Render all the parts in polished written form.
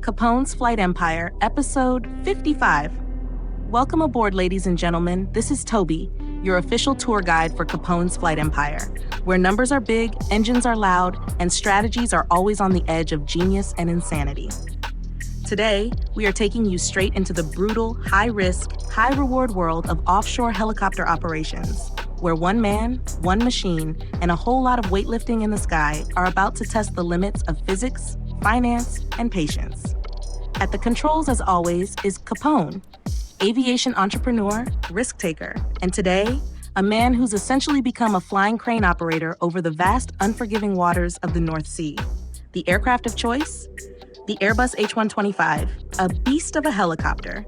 Capone's Flight Empire, Episode 55. Welcome aboard, ladies and gentlemen. This is Toby, your official tour guide for Capone's Flight Empire, where numbers are big, engines are loud, and strategies are always on the edge of genius and insanity. Today, we are taking you straight into the brutal, high-risk, high-reward world of offshore helicopter operations, where one man, one machine, and a whole lot of weightlifting in the sky are about to test the limits of physics, finance, and patience. At the controls, as always, is Capone, aviation entrepreneur, risk taker, and today, a man who's essentially become a flying crane operator over the vast, unforgiving waters of the North Sea. The aircraft of choice? The Airbus H125, a beast of a helicopter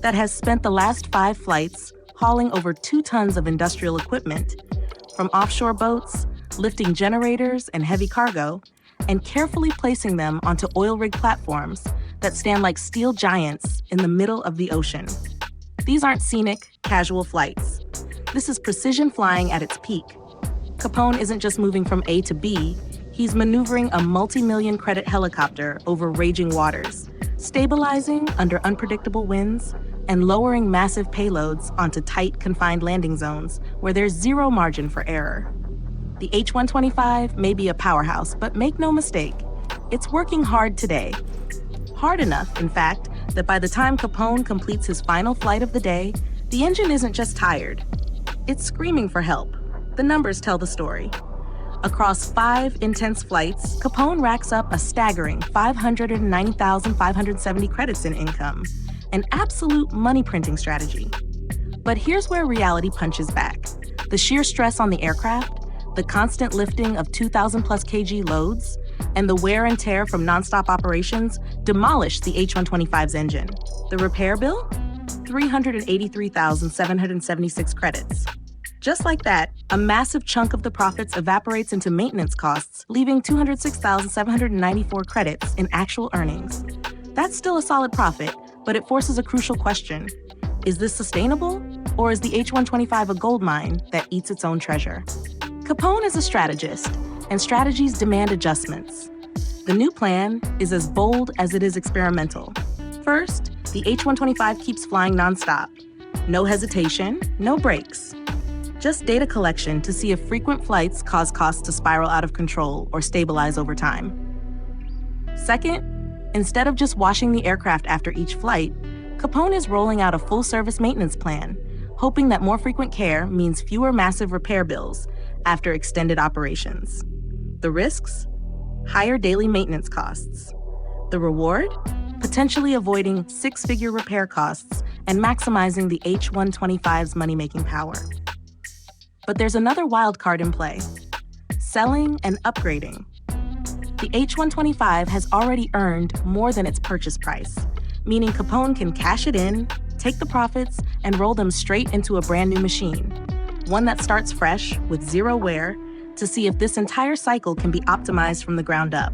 that has spent the last 5 flights hauling over 2 tons of industrial equipment, from offshore boats, lifting generators and heavy cargo, and carefully placing them onto oil rig platforms that stand like steel giants in the middle of the ocean. These aren't scenic, casual flights. This is precision flying at its peak. Capone isn't just moving from A to B, he's maneuvering a multi-million credit helicopter over raging waters, stabilizing under unpredictable winds, and lowering massive payloads onto tight, confined landing zones where there's zero margin for error. The H125 may be a powerhouse, but make no mistake, it's working hard today. Hard enough, in fact, that by the time Capone completes his final flight of the day, the engine isn't just tired. It's screaming for help. The numbers tell the story. Across 5 intense flights, Capone racks up a staggering 590,570 credits in income, an absolute money-printing strategy. But here's where reality punches back. The sheer stress on the aircraft, the constant lifting of 2,000 plus kg loads, and the wear and tear from nonstop operations demolished the H125's engine. The repair bill? 383,776 credits. Just like that, a massive chunk of the profits evaporates into maintenance costs, leaving 206,794 credits in actual earnings. That's still a solid profit, but it forces a crucial question. Is this sustainable, or is the H125 a gold mine that eats its own treasure? Capone is a strategist, and strategies demand adjustments. The new plan is as bold as it is experimental. First, the H125 keeps flying nonstop. No hesitation, no breaks. Just data collection to see if frequent flights cause costs to spiral out of control or stabilize over time. Second, instead of just washing the aircraft after each flight, Capone is rolling out a full-service maintenance plan, hoping that more frequent care means fewer massive repair bills after extended operations. The risks? Higher daily maintenance costs. The reward? Potentially avoiding 6-figure repair costs and maximizing the H125's money-making power. But there's another wild card in play: selling and upgrading. The H125 has already earned more than its purchase price, meaning Capone can cash it in, take the profits, and roll them straight into a brand new machine, one that starts fresh with zero wear, to see if this entire cycle can be optimized from the ground up.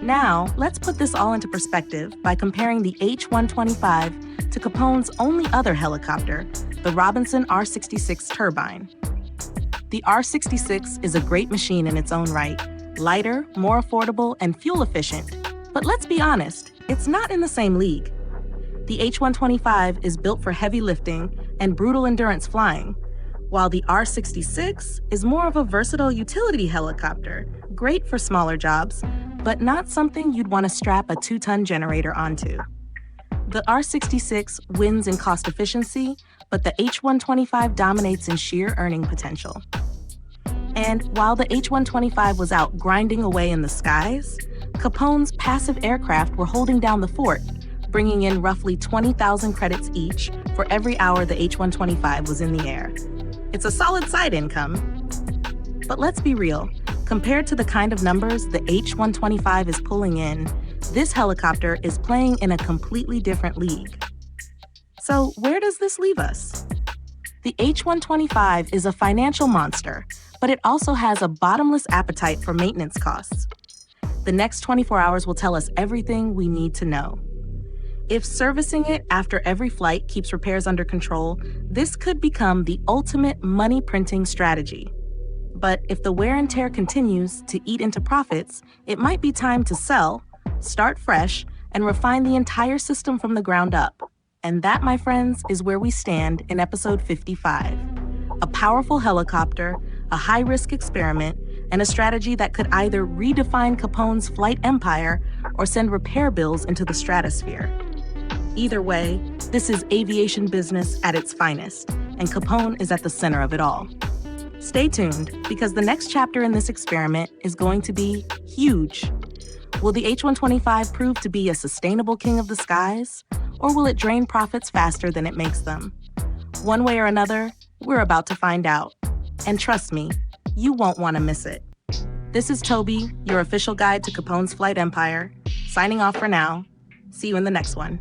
Now, let's put this all into perspective by comparing the H125 to Capone's only other helicopter, the Robinson R66 turbine. The R66 is a great machine in its own right, lighter, more affordable, and fuel efficient. But let's be honest, it's not in the same league. The H125 is built for heavy lifting and brutal endurance flying, while the R66 is more of a versatile utility helicopter, great for smaller jobs, but not something you'd want to strap a 2-ton generator onto. The R66 wins in cost efficiency, but the H125 dominates in sheer earning potential. And while the H125 was out grinding away in the skies, Capone's passive aircraft were holding down the fort, bringing in roughly 20,000 credits each for every hour the H125 was in the air. It's a solid side income. But let's be real, compared to the kind of numbers the H125 is pulling in, this helicopter is playing in a completely different league. So where does this leave us? The H125 is a financial monster, but it also has a bottomless appetite for maintenance costs. The next 24 hours will tell us everything we need to know. If servicing it after every flight keeps repairs under control, this could become the ultimate money-printing strategy. But if the wear and tear continues to eat into profits, it might be time to sell, start fresh, and refine the entire system from the ground up. And that, my friends, is where we stand in episode 55. A powerful helicopter, a high-risk experiment, and a strategy that could either redefine Capone's flight empire or send repair bills into the stratosphere. Either way, this is aviation business at its finest, and Capone is at the center of it all. Stay tuned, because the next chapter in this experiment is going to be huge. Will the H125 prove to be a sustainable king of the skies, or will it drain profits faster than it makes them? One way or another, we're about to find out. And trust me, you won't want to miss it. This is Toby, your official guide to Capone's flight empire, signing off for now. See you in the next one.